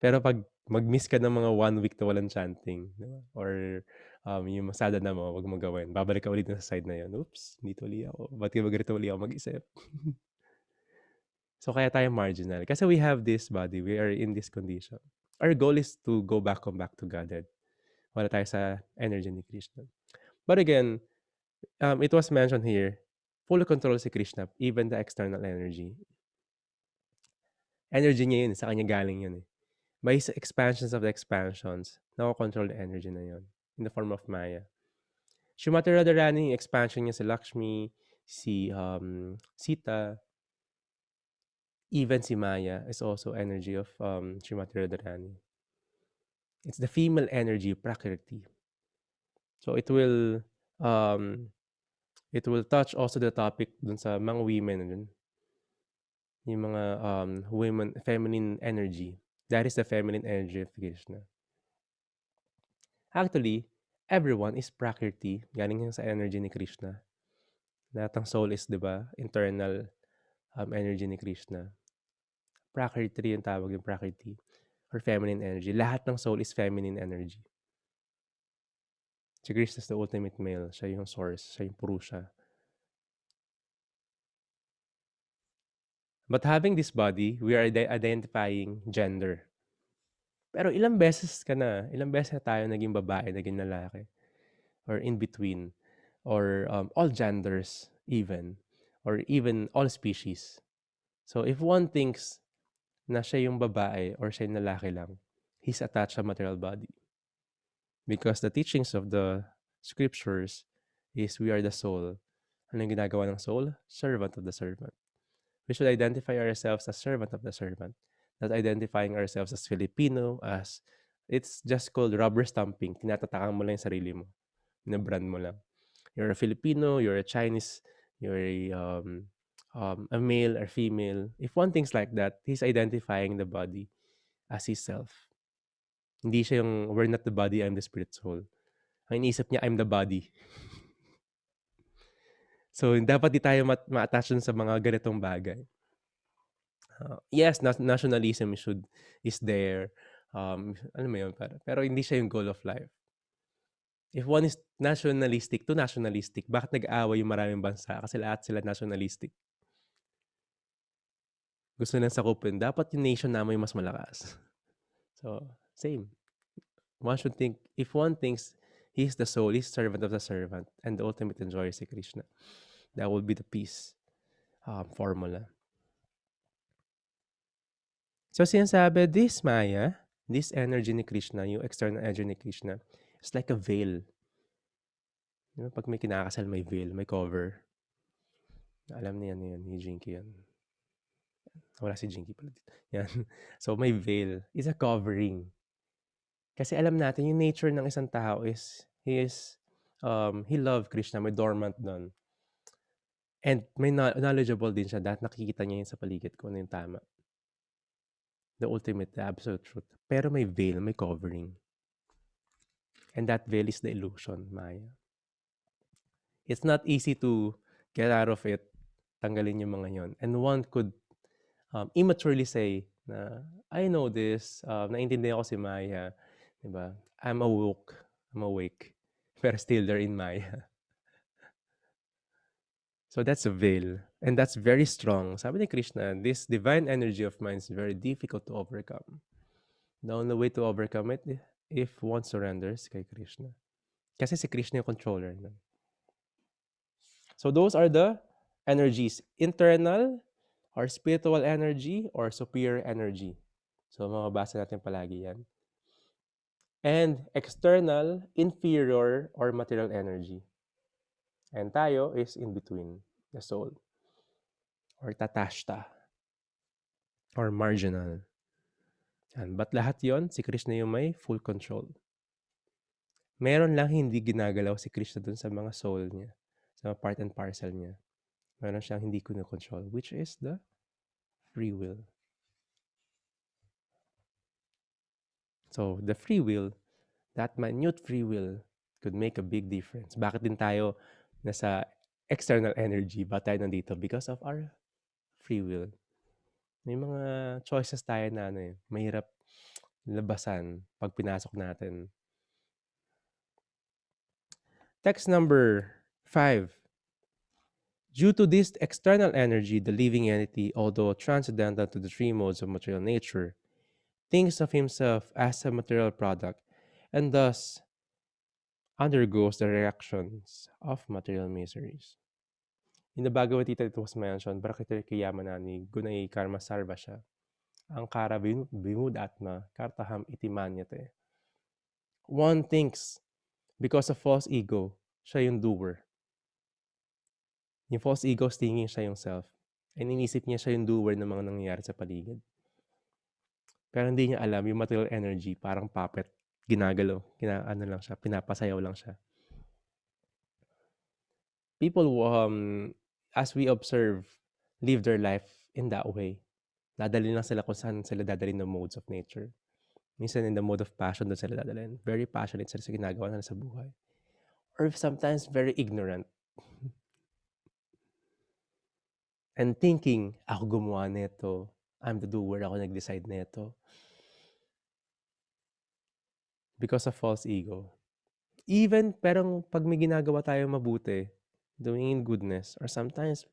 Pero pag mag-miss ka ng mga 1 week na walang chanting, diba? Or yung sadhana mo, wag mo gawin. Babalik ka ulit sa side na yun. Oops, dito ulit ako. Ba't mag-rito ulit ako mag-isip? So, kaya tayo marginal. Kasi we have this body. We are in this condition. Our goal is to go back to Godhead. Wala tayo sa energy ni Krishna. But again, it was mentioned here, full control si Krishna, even the external energy. Energy niya yun, sa kanya galing yun eh. By his expansions of the expansions, nako-control the energy na yun in the form of Maya. Srimati Radharani, expansion niya si Lakshmi, si Sita, even si Maya is also energy of Srimati Radharani. It's the female energy, Prakriti. So it will touch also the topic dun sa mga women dun. Yung mga women, feminine energy. That is the feminine energy of Krishna. Actually, everyone is Prakriti. Galing yan sa energy ni Krishna. Lahat ng soul is, di ba, internal energy ni Krishna. Prakriti yung tawag yung Prakriti. Or feminine energy. Lahat ng soul is feminine energy. Si Krishna is the ultimate male. Siya yung source. Siya yung Purusha. But having this body, we are identifying gender. Pero ilang beses na tayo naging babae, naging lalaki. Or in between. Or all genders even. Or even all species. So if one thinks na siya yung babae or siya yung lalaki lang, he's attached sa material body. Because the teachings of the scriptures is we are the soul. Ano yung ginagawa ng soul? Servant of the servant. We should identify ourselves as servant of the servant. not identifying ourselves as Filipino, as it's just called rubber stamping. Tinatatakan mo lang yung sarili mo. Brand mo lang. You're a Filipino, you're a Chinese, you're a male or female. If one thinks like that, he's identifying the body as his self. Hindi siya yung, we're not the body, I'm the spirit soul. Ang iniisip niya, I'm the body. So, dapat di tayo ma-attach sa mga ganitong bagay. Yes, nationalism is there. Ano mo yun, pero hindi siya yung goal of life. If one is nationalistic to nationalistic, bakit nag-aaway yung maraming bansa? Kasi lahat sila nationalistic. Gusto nilang sakupin. Dapat yung nation namin yung mas malakas. So, same. One should think, if one thinks he's the soul, he's servant of the servant, and the ultimate enjoyer is Krishna, that will be the peace formula. So, sinasabi, this Maya, this energy ni Krishna, yung external energy ni Krishna, is like a veil. Diba, pag may kinakasal, may veil, may cover. Alam niya yan, ni Jinky yan. Wala si Jinky pala dito. Yan. So, may veil. It's a covering. Kasi alam natin, yung nature ng isang tao is, he love Krishna, may dormant doon. And may knowledgeable din siya dahil nakikita niya yun sa paligid ko ano yung tama. The ultimate, the absolute truth. Pero may veil, may covering. And that veil is the illusion, Maya. It's not easy to get out of it, tanggalin yung mga yon. And one could immaturely say na, I know this, naintindihan ko si Maya, diba? I'm awake, pero still they're in Maya. So that's a veil. And that's very strong. Sabi ni Krishna, this divine energy of mine is very difficult to overcome. The only way to overcome it, if one surrenders kay Krishna. Kasi si Krishna yung controller. No? So those are the energies. Internal or spiritual energy or superior energy. So mababasa natin palagi yan. And external, inferior or material energy. And tayo is in between, the soul. Or tatashta. Or marginal. Yan. But lahat yon si Krishna yung may full control. Meron lang hindi ginagalaw si Krishna dun sa mga soul niya. Sa mga part and parcel niya. Meron siyang hindi control, which is the free will. So, the free will, that minute free will could make a big difference. Bakit din tayo nasa external energy? Bakit tayo nandito? Because of our free will. May mga choices tayo na mahirap labasan pag pinasok natin. Text number 5. Due to this external energy, the living entity, although transcendental to the three modes of material nature, thinks of himself as a material product and thus undergoes the reactions of material miseries. In the Bhagavad Gita, it was mentioned, Bharakitir Kiyamanani, Gunai Karma Sarvasha, Ankara Vimudatma, Kartaham Itimanyate. One thinks, because of false ego, siya yung doer. Yung false ego, thinking siya yung self. And inisip niya siya yung doer ng mga nangyayari sa paligid. Pero hindi niya alam, yung material energy, parang puppet, ginagalaw, lang siya, pinapasayaw lang siya. People, as we observe, live their life in that way. Dadalhin lang sila kung saan sila dadalhin ng modes of nature. Minsan in the mode of passion doon sila dadalhin. Very passionate sila sa ginagawa nila sa buhay. Or sometimes very ignorant. And thinking, ako gumawa nito. I'm the doer, ako nag-decide nito. Because of false ego. Even, pero pag may ginagawa tayo mabuti, doing in goodness, or sometimes,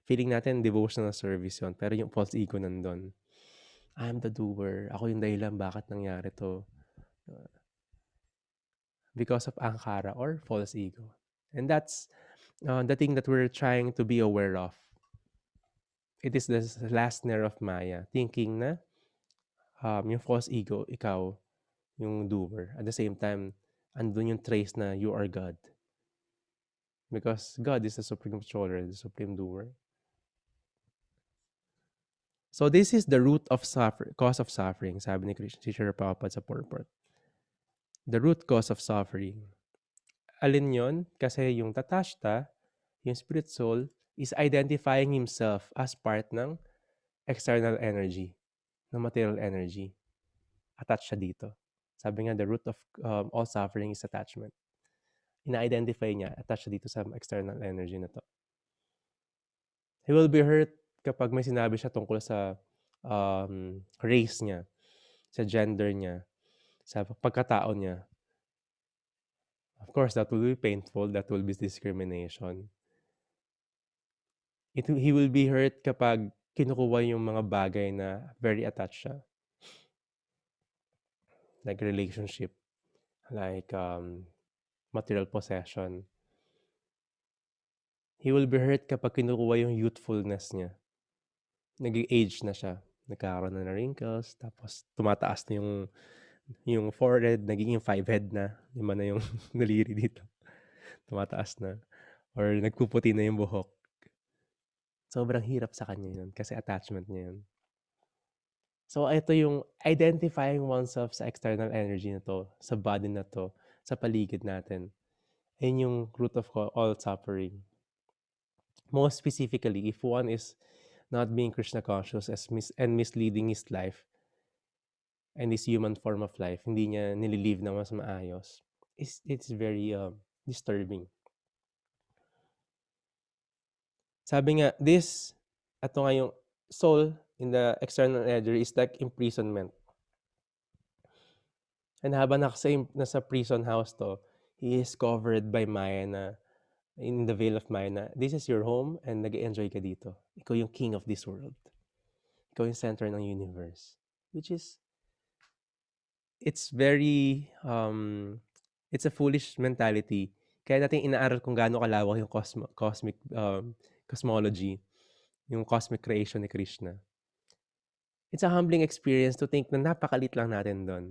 feeling natin devotional service yon, pero yung false ego nandun. I'm the doer. Ako yung dahilan bakit nangyari to. Because of ankara or false ego. And that's the thing that we're trying to be aware of. It is the last snare of Maya. Thinking na yung false ego, ikaw, yung doer. At the same time, andun yung trace na you are God. Because God is the supreme controller, the supreme doer. So this is the root of cause of suffering, sabi ni Krishna, si Srila Prabhupada sa purport. The root cause of suffering. Alin yon? Kasi yung tatashta, yung spirit soul, is identifying himself as part ng external energy, ng material energy. Attached siya dito. Sabi nga, the root of all suffering is attachment. Ina-identify niya, attached siya dito sa external energy na to. He will be hurt kapag may sinabi siya tungkol sa race niya, sa gender niya, sa pagkatao niya. Of course, that will be painful. That will be discrimination. He will be hurt kapag kinukuha yung mga bagay na very attached siya. Like relationship, like material possession. He will be hurt kapag kinukuha yung youthfulness niya. Nag-age na siya. Nagkakaroon na ng wrinkles, tapos tumataas na yung forehead, nagiging 5-head na. 5 na yung naliri dito. Tumataas na. Or nagpuputi na yung buhok. Sobrang hirap sa kanya yun kasi attachment niya yun. So, ito yung identifying oneself sa external energy na to, sa body na to, sa paligid natin. Ayun yung root of all suffering. Most specifically, if one is not being Krishna conscious and misleading his life and his human form of life, hindi niya nililive na mas maayos, it's very disturbing. Sabi nga, ito nga yung soul in the external energy is like imprisonment. And habang nasa prison house to, he is covered by Maya na, in the veil of Maya na, this is your home and nag-enjoy ka dito. Ikaw yung king of this world. Ikaw yung center ng universe. Which is, it's very, it's a foolish mentality. Kaya natin inaaral kung gaano kalawak yung cosmic cosmology, yung cosmic creation ni Krishna. It's a humbling experience to think na napakalit lang natin doon.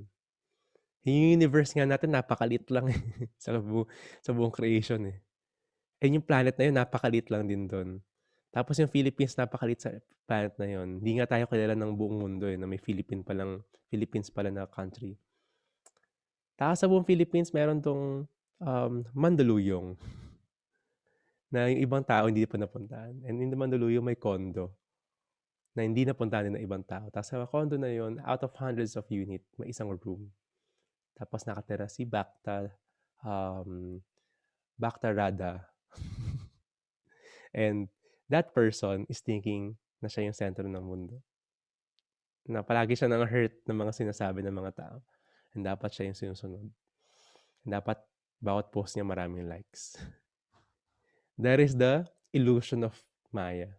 Yung universe nga natin napakalit lang sa buong creation eh. And yung planet na yun napakalit lang din doon. Tapos yung Philippines napakalit sa planet na yun. Hindi nga tayo kilala ng buong mundo eh, na may Philippines pala na country. Tapos sa buong Philippines meron tong Mandaluyong na yung ibang tao hindi pa napuntahan. And in the Mandaluyong may condo na hindi napuntahan ng ibang tao. Tapos sa condo na yun, out of hundreds of unit, may isang room. Tapos nakatira si Bhakta Radha. And that person is thinking na siya yung center ng mundo. Na palagi siya nang hurt ng mga sinasabi ng mga tao. And dapat siya yung sinusunod. And dapat bawat post niya maraming likes. That is the illusion of Maya.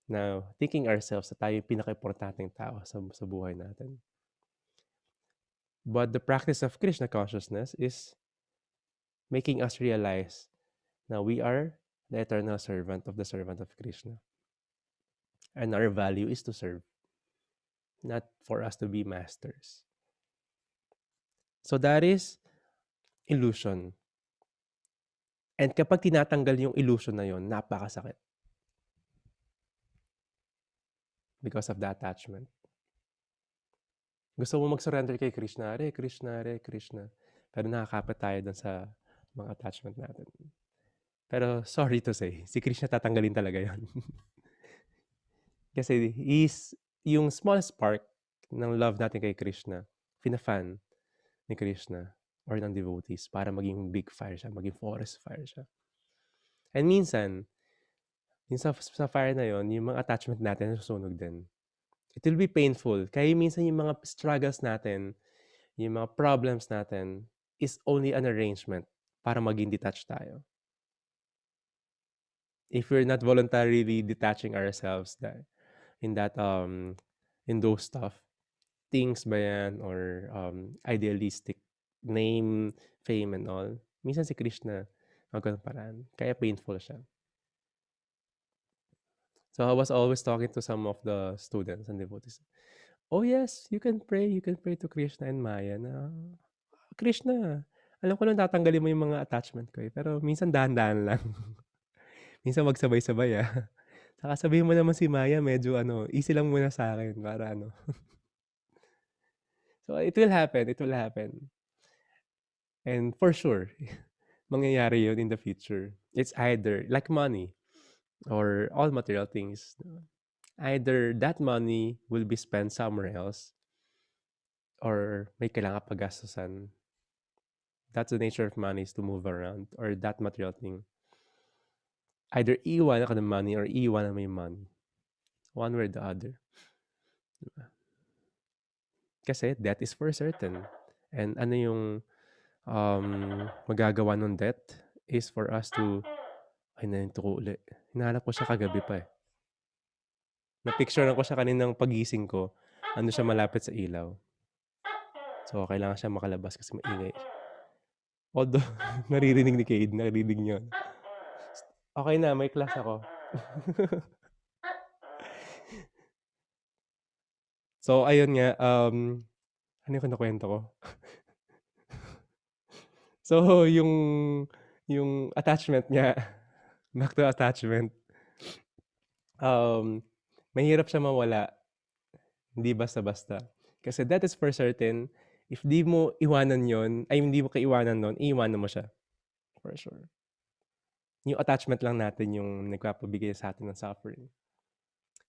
Now, thinking ourselves na tayo yung pinaka-importanteng tao sa buhay natin. But the practice of Krishna consciousness is making us realize na we are the eternal servant of the servant of Krishna. And our value is to serve, not for us to be masters. So that is illusion. And kapag tinatanggal yung illusion na yon, napakasakit. Because of the attachment. Gusto mo mag-surrender kay Krishna, Hare Krishna, Hare Krishna. Pero nakakapit tayo dun sa mga attachment natin. Pero sorry to say, si Krishna tatanggalin talaga yon. Kasi yung small spark ng love natin kay Krishna, fina-fan ni Krishna or ng devotees para maging big fire siya, maging forest fire siya. And minsan, yung sa fire na yon, yung mga attachment natin susunog din. It will be painful. Kaya minsan yung mga struggles natin, yung mga problems natin, is only an arrangement para maging detached tayo. If we're not voluntarily detaching ourselves in those stuff, things ba yan, or idealistic name, fame, and all, minsan si Krishna, magandang paraan. Kaya painful siya. So I was always talking to some of the students and devotees. Oh yes, you can pray to Krishna and Maya na, Krishna, alam ko lang tatanggalin mo yung mga attachment ko eh, pero minsan dahan-dahan lang. Minsan magsabay-sabay Saka sabihin mo naman si Maya medyo easy lang muna sa'kin para So, it will happen. And for sure, mangyayari yun in the future. It's either like money or all material things. Either that money will be spent somewhere else or may kailangan paggastusan. That's the nature of money is to move around or that material thing. Either iiwanan ka ng money or iiwanan mo yung money. One way or the other. Kasi death is for certain. And ano yung magagawa ng death is for us to ay nahinto ko uli. Hinahanap ko siya kagabi pa eh. Na-picturean ko siya kaninang pagising ko. Ano siya malapit sa ilaw. So, kailangan siya makalabas kasi maingay siya. Although, naririnig ni Cade, naririnig niya. Okay na, may class ako. So, ayun nga, ano yung kinukwento ko? So, yung attachment niya, back to attachment, mahirap siya mawala, hindi basta-basta. Kasi that is for certain, if di mo iwanan yon, ay hindi mo kaiwanan nun, iiwanan mo siya. For sure. Yung attachment lang natin yung nagpapabigay sa atin ng suffering.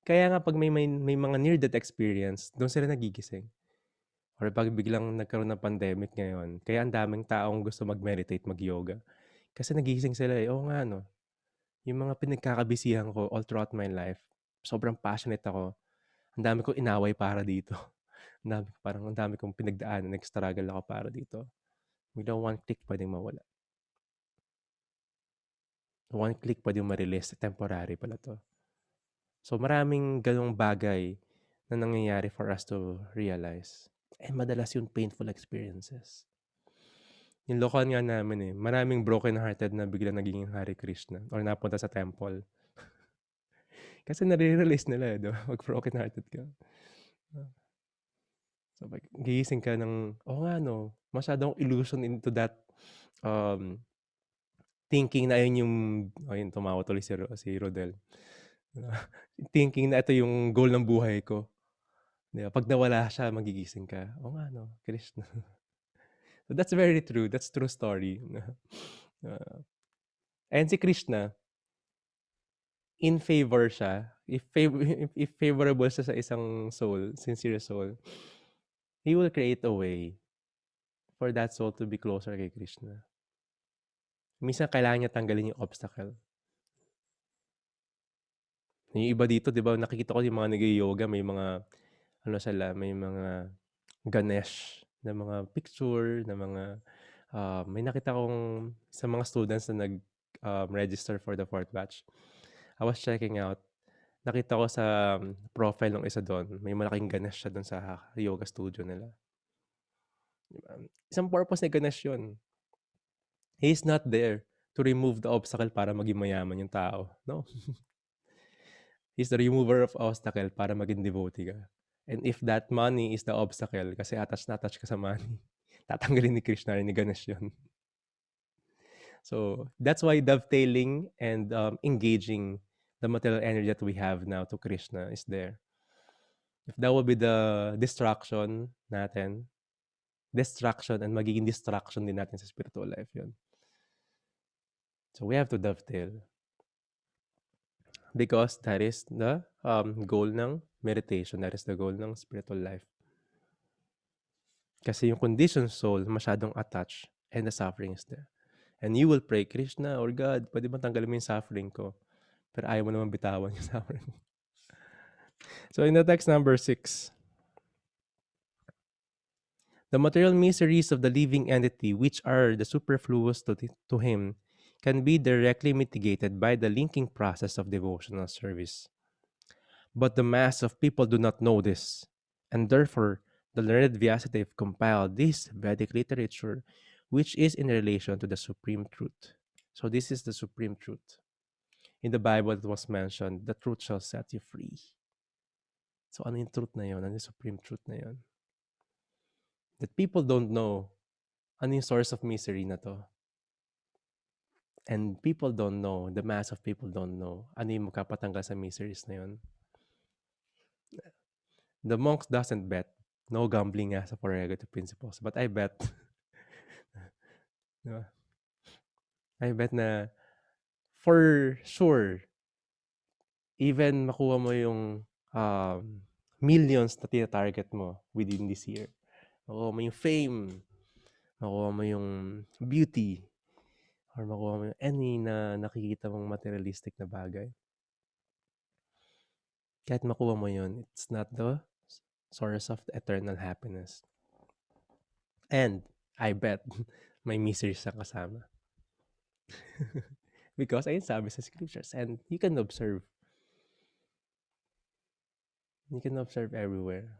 Kaya nga pag may mga near-death experience, doon sila nagigising. Or pag biglang nagkaroon ng pandemic ngayon, kaya ang daming taong gusto mag-meditate, mag-yoga. Kasi nagigising sila eh. Oo nga no, yung mga pinagkakabisihan ko all throughout my life, sobrang passionate ako. Ang dami kong inaway para dito. Ang dami kong pinagdaanan, nag-struggle ako para dito. Biglang one click pwedeng mawala. One click pwedeng ma-release, temporary pala to. So maraming ganong bagay na nangyayari for us to realize. And madalas yung painful experiences. Yung local nga namin eh, maraming broken-hearted na bigla naging Hare Krishna or napunta sa temple. Kasi nare-release nila eh, diba? Pag broken-hearted ka. So, gigising ka ng, nga no, masyadong illusion into that thinking na ayun tumawa tuloy si Rodel. Thinking na ito yung goal ng buhay ko. Diba? Pag nawala siya, magigising ka. Nga no, Krishna. So that's very true. That's true story. And si Krishna, in favor siya, if favorable siya sa isang soul, sincere soul, he will create a way for that soul to be closer kay Krishna. Minsan kailangan niya tanggalin yung obstacle. Yung iba dito, di ba, nakikita ko yung mga nag-yoga, may mga, may mga Ganesh na mga picture, na mga, may nakita kong sa mga students na nag-register for the 4th batch. I was checking out, nakita ko sa profile ng isa doon, may malaking Ganesh siya doon sa yoga studio nila. Isang purpose ni Ganesh yun. He is not there to remove the obstacle para maging mayaman yung tao. No. He's the remover of obstacle para maging devotee ka. And if that money is the obstacle, kasi attach na attach ka sa money, tatanggalin ni Krishna rin ni Ganesh yun. So, that's why dovetailing and engaging the material energy that we have now to Krishna is there. If that will be the distraction natin, distraction and magiging distraction din natin sa spiritual life yun. So, we have to dovetail. Because that is the goal ng meditation. That is the goal ng spiritual life. Kasi yung conditioned soul, masyadong attached and the suffering is there. And you will pray, Krishna or God, pwede ba tanggalin mo yung suffering ko? Pero ayaw mo naman bitawan yung suffering. So in the text number 6, the material miseries of the living entity, which are the superfluous to him, can be directly mitigated by the linking process of devotional service. But the mass of people do not know this, and therefore the learned Vyasadeva compiled this Vedic literature, which is in relation to the supreme truth. So this is the supreme truth. In the Bible, it was mentioned, the truth shall set you free. So ano yung truth na yun? Ano yung supreme truth na yun? That people don't know ano yung source of misery na to. And people don't know, the mass of people don't know ano yung magpapatanggal sa miseries na yun. The monks doesn't bet. No gambling nga sa prerogative principles. But I bet, di ba? I bet na for sure, even makuha mo yung um, millions na tina-target mo within this year. Makuha mo yung fame, makuha mo yung beauty, or makuha mo yung any na nakikita mong materialistic na bagay. Kahit makuha mo yun, it's not the source of the eternal happiness. And I bet may misery sa kasama. Because ayun sabi sa scriptures, and you can observe. You can observe everywhere.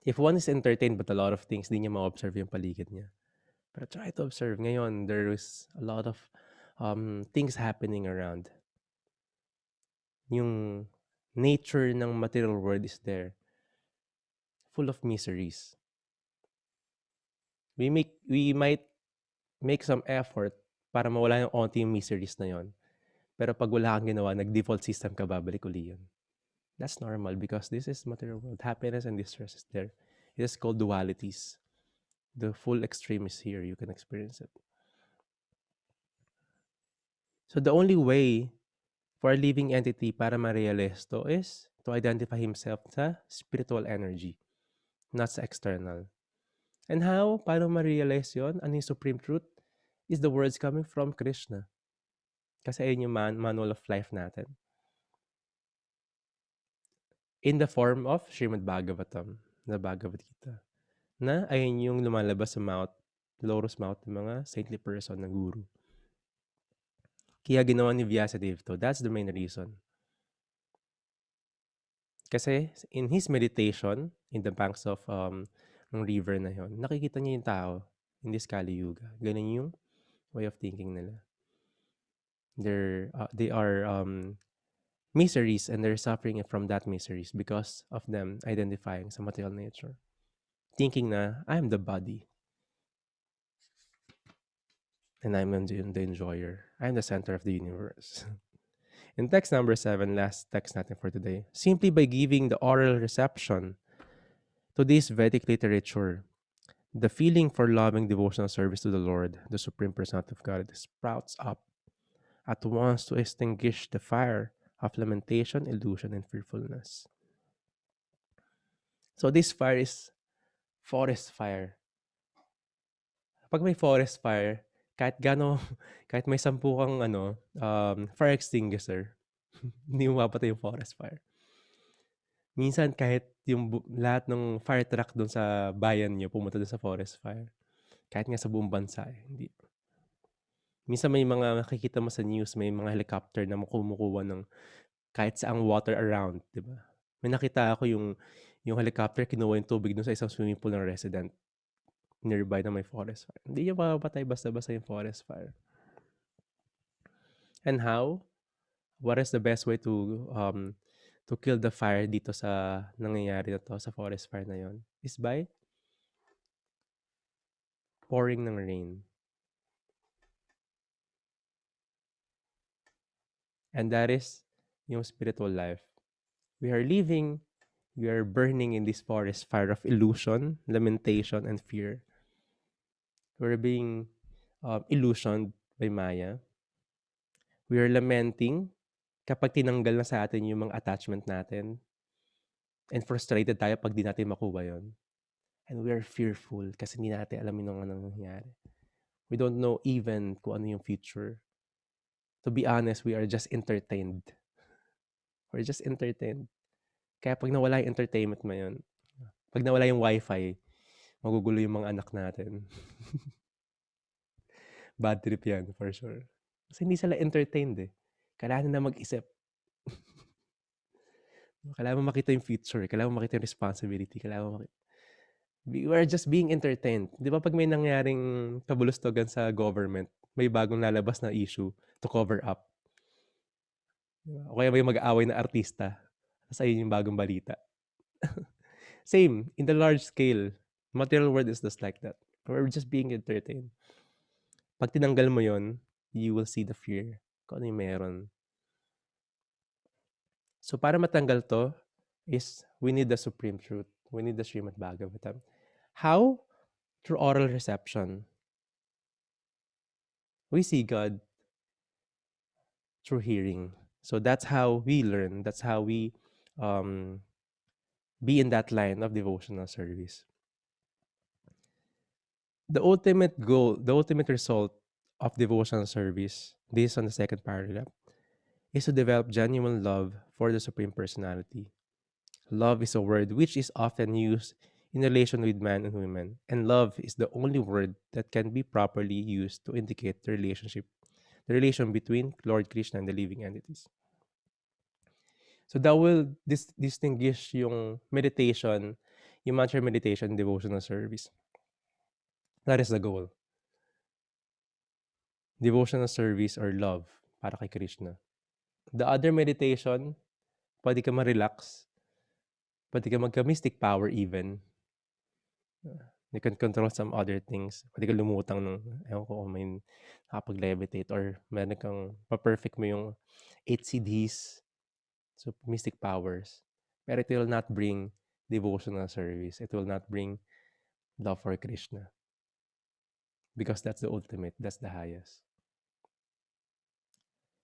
If one is entertained but a lot of things, di niya ma-observe yung paligid niya. Pero try to observe. Ngayon, there is a lot of things happening around. Yung nature ng material world is there. Full of miseries. We might make some effort para mawala yung onti yung miseries na yon. Pero pag wala kang ginawa, nag-default system ka, babalik uli yun. That's normal because this is material world. Happiness and distress is there. It is called dualities. The full extreme is here. You can experience it. So the only way for a living entity para ma-realize to is to identify himself sa spiritual energy, not sa external. And how? Paano ma-realize yun? Ano yung supreme truth? Is the words coming from Krishna. Kasi ayun yung manual of life natin. In the form of Srimad Bhagavatam, the Bhagavad Gita. Na ayun yung lumalabas sa mouth, lotus mouth ng mga saintly person na guru. Kaya ginawa ni Vyasadeva to. That's the main reason. Kasi in his meditation, in the banks of ng river na yon, nakikita niya yung tao in this Kali Yuga. Ganun yung way of thinking nila. They are miseries and they're suffering from that miseries because of them identifying sa material nature. Thinking na, I'm the body. And I'm the enjoyer. I'm the center of the universe. In text number 7, last text natin for today, simply by giving the oral reception to this Vedic literature, the feeling for loving devotional service to the Lord, the Supreme Personality of God, sprouts up at once to extinguish the fire of lamentation, illusion, and fearfulness. So this fire is forest fire. Pag may forest fire, kahit may 10 kang fire extinguisher, hindi mo mapatay yung forest fire. Minsan kahit yung lahat ng fire truck doon sa bayan niyo pumunta doon sa forest fire. Kahit nga sa buong bansa, hindi. Minsan may mga makikita mo sa news, may mga helicopter na kumukuha ng kahit saang water around, di ba? May nakita ako yung helicopter, kinuha yung tubig doon sa isang swimming pool ng resident nearby na may forest fire. Hindi niya mapapatay basta-basta yung forest fire. And how? What is the best way to kill the fire dito sa nangyayari na to, sa forest fire na yon? Is by pouring ng rain. And that is yung spiritual life. We are burning in this forest fire of illusion, lamentation, and fear. We're being illusioned by Maya. We are lamenting kapag tinanggal na sa atin yung mga attachment natin. And frustrated tayo pag di natin makuha yon. And we are fearful kasi hindi natin alam yung anong nangyayari. We don't know even kung ano yung future. To be honest, we are just entertained. We're just entertained. Kaya pag nawala yung entertainment mo yun, pag nawala yung wifi, magugulo yung mga anak natin. Bad trip yan, for sure. Kasi hindi sila entertained eh. Kailangan na mag-isip. Kailangan mo makita yung future. Kailangan mo makita yung responsibility. Kailangan mo makita. We are just being entertained. Di ba pag may nangyaring kabulustogan sa government, may bagong lalabas na issue to cover up. O kaya may mag-aaway na artista. Tapos ayun yung bagong balita. Same, in the large scale, material world is just like that. We're just being entertained. 'Pag tinanggal mo yon, you will see the fear kung ano yung meron. So, para matanggal 'to is we need the supreme truth. We need the Srimad Bhagavatam. How? Through oral reception. We see God through hearing. So that's how we learn. That's how we um, be in that line of devotional service. The ultimate goal, the ultimate result of devotional service, this on the second paragraph, is to develop genuine love for the Supreme Personality. Love is a word which is often used in relation with man and women, and love is the only word that can be properly used to indicate the relation between Lord Krishna and the living entities. So that will distinguish yung meditation, yung mantra meditation, devotional service. That is the goal. Devotional service or love para kay Krishna. The other meditation, pwede ka ma-relax, pwede ka magka-mystic power even. You can control some other things. Pwede ka lumutang ng, ewan ko kung may nakapag-levitate or meron kang pa-perfect mo yung 8 siddhis. So, mystic powers. Pero it will not bring devotional service. It will not bring love for Krishna. Because that's the ultimate. That's the highest.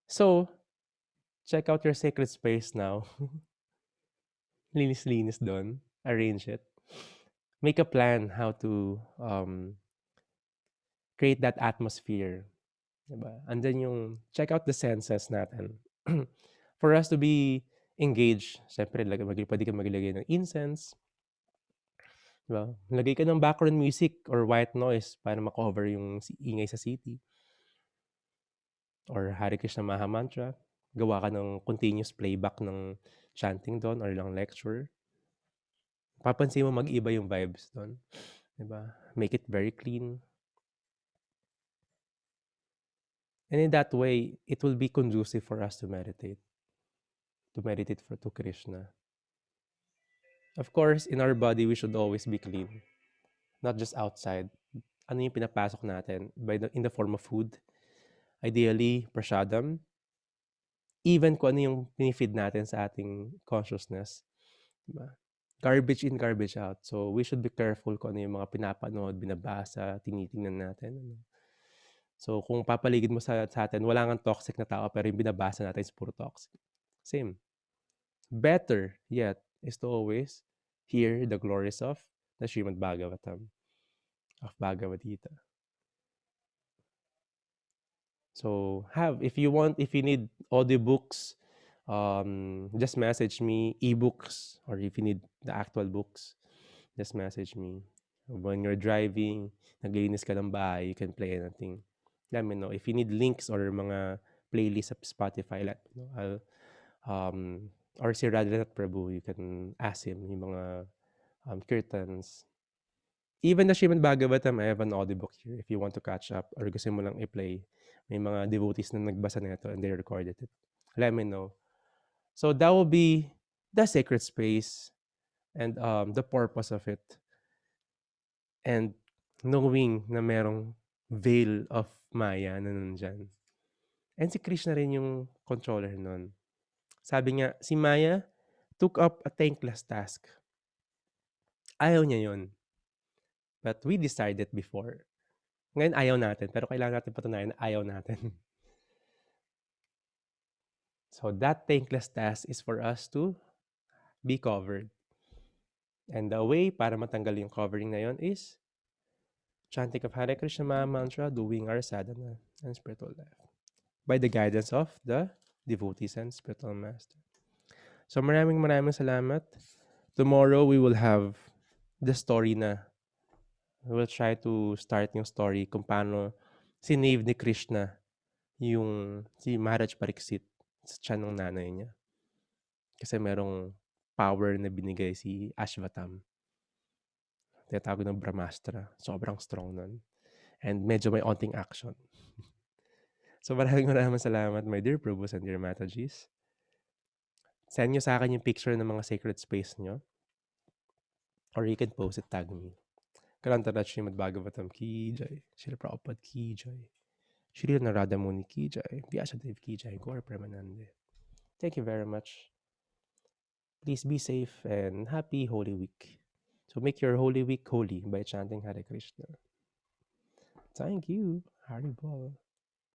So, check out your sacred space now. Linis-linis doon. Arrange it. Make a plan how to create that atmosphere. Diba? And then yung check out the senses natin. For us to be engaged, syempre, pwede ka maglagay ng incense. Diba? Lagay ka ng background music or white noise para makover yung ingay sa city. Or Hare Krishna Maha Mantra. Gawa ka ng continuous playback ng chanting doon or lang lecture. Papansin mo mag-iba yung vibes doon. Diba? Make it very clean. And in that way, it will be conducive for us to meditate. To meditate to Krishna. Of course, in our body, we should always be clean. Not just outside. Ano yung pinapasok natin? In the form of food. Ideally, prasadam. Even kung ano yung pinifeed natin sa ating consciousness. Diba? Garbage in, garbage out. So, we should be careful kung ano yung mga pinapanood, binabasa, tinitingnan natin. So, kung papaligid mo sa atin, wala nga toxic na tao, pero yung binabasa natin is puro toxic. Same. Better yet is to always hear the glories of the Srimad Bhagavatam, of Bhagavad Gita. So, if you need audiobooks, just message me. Ebooks, or if you need the actual books, just message me. When you're driving, naglilinis ka ng bahay, you can play anything. Let me know. If you need links or mga playlist sa Spotify, let me know. Or si Radhanath Prabhu, you can ask him yung mga kirtans. Even the Srimad Bhagavatam, I have an audiobook here if you want to catch up or gusto mo lang i-play. May mga devotees na nagbasa nito and they recorded it. Let me know. So that will be the sacred space and the purpose of it. And knowing na merong veil of Maya na nandyan. And si Krishna rin yung controller nun. Sabi nga, si Maya took up a thankless task. Ayaw niya yun. But we decided before. Ngayon ayaw natin, pero kailangan natin patunayan na ayaw natin. So that thankless task is for us to be covered. And the way para matanggal yung covering na yon is chanting of Hare Krishna Maha Mantra, doing our sadhana and spiritual life by the guidance of the devotees and spiritual master. So maraming salamat. Tomorrow we will have the story na. We will try to start yung story kung paano sinave ni Krishna yung si Maharaj Pariksit sa tiyan ng nanay niya. Kasi merong power na binigay si Ashvatam. Tinatawag ng Brahmastra. Sobrang strong nun. And medyo may onting action. So maraming salamat, my dear Prabhus and dear Matajis. Send nyo sa akin yung picture ng mga sacred space nyo. Or you can post it, tag me. Kalantarat Srimad Bhagavatam ki jai. Srila Prabhupada ki jai. Shri Narada Muni Ki Jai, Vyasadev Ki Jai, Gaur Premanande. Thank you very much. Please be safe and happy Holy Week. So make your Holy Week holy by chanting Hare Krishna. Thank you. Haribol.